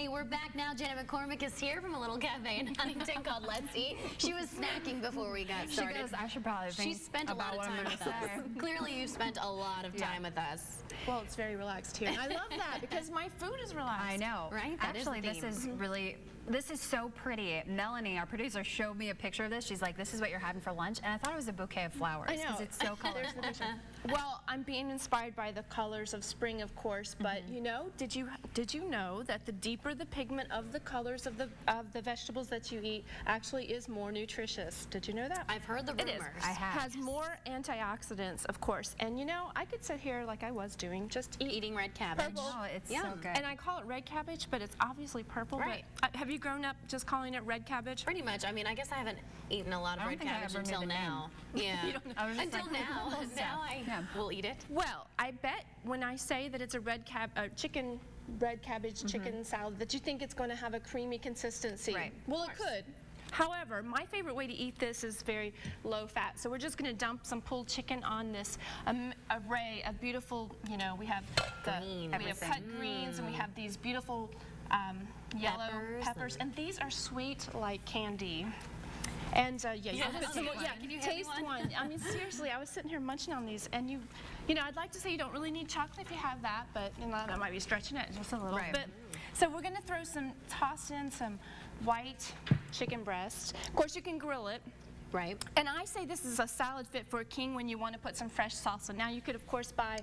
Hey, we're back now. Janet McCormick is here from a little cafe in Huntington called Let's Eat. She was snacking before we got started. She goes, I should probably think She spent a lot of time with us. Clearly, you spent a lot of time with us. Well, it's very relaxed here. I love that because my food is relaxed. I know. Right? That Actually, is this is really, this is so pretty. Melanie, our producer, showed me a picture of this. She's like, this is what you're having for lunch. And I thought it was a bouquet of flowers. I know. Because it's so colorful. Well, I'm being inspired by the colors of spring, of course, but you know, did you know that the deeper the pigment of the colors of the vegetables that you eat actually is more nutritious? Did you know that? I've heard the rumors. It is. I have. Has more antioxidants, of course. And you know, I could sit here like I was doing, just Eating red cabbage. Purple. Oh, it's Yum. so good. And I call it red cabbage, but it's obviously purple. Right. But, have you grown up just calling it red cabbage? Pretty much. I mean, I guess I haven't eaten a lot of I don't red think I cabbage ever knew until the now. Yeah. I was just Until like, now. purple stuff. Now I will eat it. Well, I bet when I say that it's a red cabbage chicken salad, that you think it's going to have a creamy consistency. Right. Well, it could. However, my favorite way to eat this is very low fat. So we're just going to dump some pulled chicken on this array of beautiful, you know, we have we have cut greens and we have these beautiful yellow peppers. And these are sweet like candy. And yeah, you put some more, Can you hand me taste one? one. I mean, seriously, I was sitting here munching on these, and you know, I'd like to say you don't really need chocolate if you have that, but you know, that might be stretching it just a little Right. bit. So we're going to toss in some white chicken breast. Of course, you can grill it. Right. And I say this is a salad fit for a king when you want to put some fresh salsa. Now you could of course buy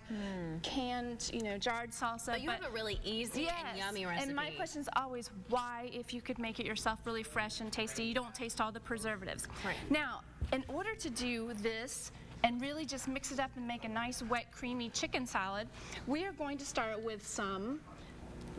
canned, you know, jarred salsa. But you have a really easy and yummy recipe. And my question is always why, if you could make it yourself really fresh and tasty, you don't taste all the preservatives. Right. Now, in order to do this and really just mix it up and make a nice wet creamy chicken salad, we are going to start with some.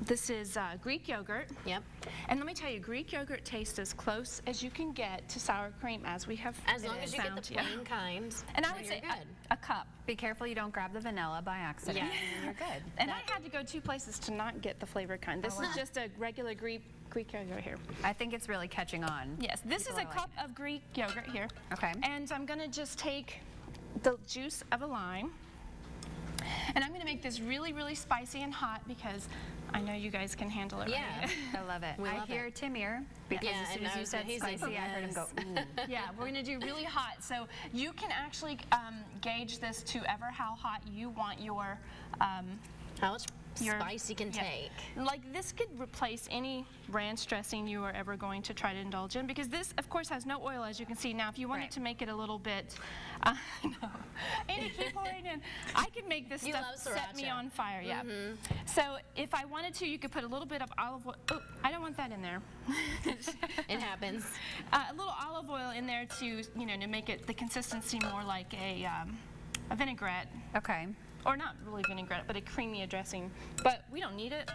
This is Greek yogurt. Yep. And let me tell you, Greek yogurt tastes as close as you can get to sour cream as we have As long as you get the found. plain kind, And I then would you're say good. a cup. Be careful you don't grab the vanilla by accident. Yeah. And you're good. And I had to go 2 places to not get the flavored kind. This is just a regular Greek yogurt here. I think it's really catching on. Yes, this is a People are cup of Greek yogurt here. Okay. And I'm going to just take the juice of a lime. And I'm going to make this really, really spicy and hot because I know you guys can handle it. Yeah. Right? I love it. We I love hear it. Tim here because Yeah, as soon and as you said he's like, spicy, I heard him go, ooh. Yeah, we're going to do really hot. So you can actually gauge this to how hot you want your How much spice you can take. Like this could replace any ranch dressing you are ever going to try to indulge in because this, of course, has no oil, as you can see. Now, if you wanted to make it a little bit, no, and you keep pouring in, I could make this You stuff love set me sriracha. on fire. Yeah. So if I wanted to, you could put a little bit of olive oil. Oh, I don't want that in there. It happens. A little olive oil in there to, you know, to make it the consistency more like a vinaigrette. Okay. Or not really vinaigrette, but a creamy dressing. But we don't need it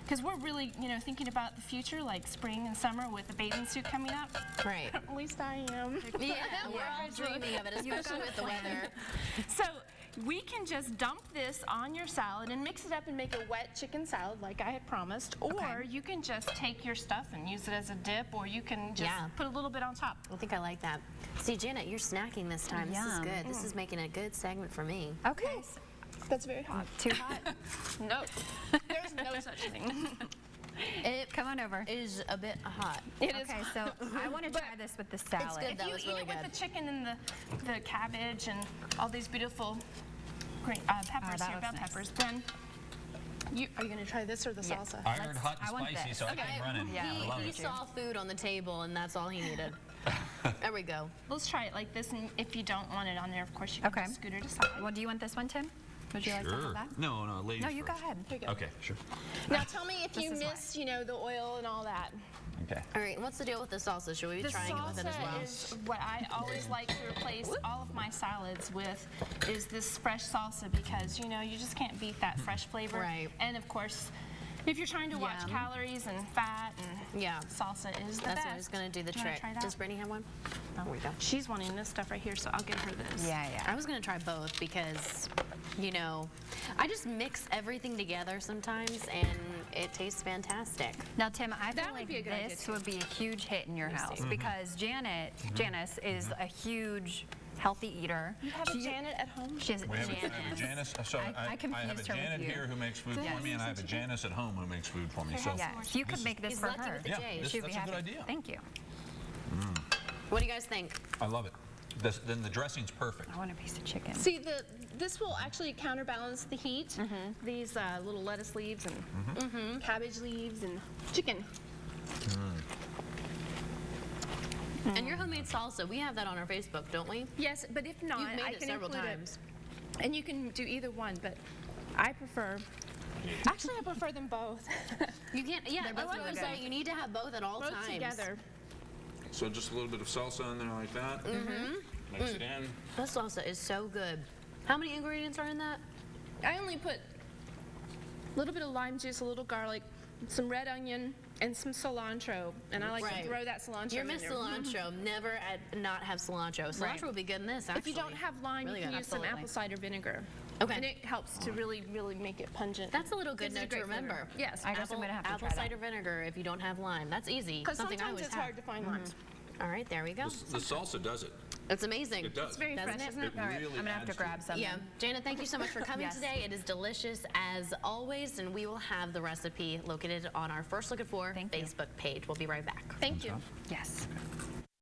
because we're really, you know, thinking about the future, like spring and summer with the bathing suit coming up. Right. At least I am. Yeah, we're all dreaming of it, especially with the weather. So we can just dump this on your salad and mix it up and make a wet chicken salad like I had promised. Or you can just take your stuff and use it as a dip, or you can just put a little bit on top. I think I like that. See, Janet, you're snacking this time. This is Yum. good. This is making a good segment for me. Okay. That's very hot. Too hot? No. There's no such thing. It Come on over. is a bit hot. It is Okay, so I want to try this with the salad. good. If That you was eat really it with good. the chicken and the cabbage and all these beautiful green peppers that here, looks bell nice. peppers, then are you going to try this or the salsa? I heard hot and I want spicy, this. so I came running. Yeah, I love He it. saw food on the table, and that's all he needed. There we go. Let's try it like this, and if you don't want it on there, of course, you can Okay. just scoot it aside. Well, do you want this one, Tim? Would you like some of Sure. that? No, ladies No, you go first. ahead. Here you go. Okay, sure. Now tell me if you is why. miss, you know, the oil and all that. Okay. All right, what's the deal with the salsa? Should we be The trying it with it as well? salsa is what I always like to replace all of my salads with, is this fresh salsa because, you know, you just can't beat that fresh flavor. Right. And of course, if you're trying to watch Yum. calories and fat, and Yeah. salsa is the That's best. what is going to do the Do you wanna trick. try that? Does Brittany have one? Oh, there we go. She's wanting this stuff right here, so I'll give her this. Yeah, yeah. I was going to try both because, you know, I just mix everything together sometimes, and it tastes fantastic. Now, Tim, I feel That would like be a good idea, this too. would be a huge hit in your house see. because Janice is a huge healthy eater. You have a Janet at home? She has I have a Janice. So I I have a confused her with Janet you. here who makes food for me, and I have a Janice at home who makes food for me. So Yes, you could make this He's for lucky her. with the yeah, J. this, She'd that's be a good happy. idea. Thank you. What do you guys think? I love it. Then the dressing's perfect. I want a piece of chicken. See, this will actually counterbalance the heat. These little lettuce leaves and cabbage leaves and chicken. And your homemade salsa, we have that on our Facebook, don't we? Yes, but if not, You've made I it can several include times. it. And you can do either one, but I prefer. Actually, I prefer them both. You can't, yeah, They're that's both what really I'm good. saying. You need to have both at all Both times. together. So just a little bit of salsa in there like that. Mix it in. That salsa is so good. How many ingredients are in that? I only put a little bit of lime juice, a little garlic, some red onion, and some cilantro. And I like Right. to throw that cilantro You're in Miss there. Cilantro. Never not have cilantro. Cilantro Right. would be good in this, actually. If you don't have lime, Really you can good. use some Absolutely. apple cider vinegar. Okay. And it helps to really, really make it pungent. That's a little good Gives it a note to great flavor. remember. Yes. I guess I'm gonna have to apple try that. cider vinegar if you don't have lime. That's easy. Because Something I sometimes always it's have. hard to find limes. All right, there we go. The salsa does it. It's amazing. It does. It's very Doesn't fresh, it? isn't it? All right, really I'm gonna have to adds to grab it. some. Yeah, Janet, thank you so much for coming Yes. today. It is delicious as always, and we will have the recipe located on our First Look at 4 Thank you. Facebook page. We'll be right back. Thank you. Yes.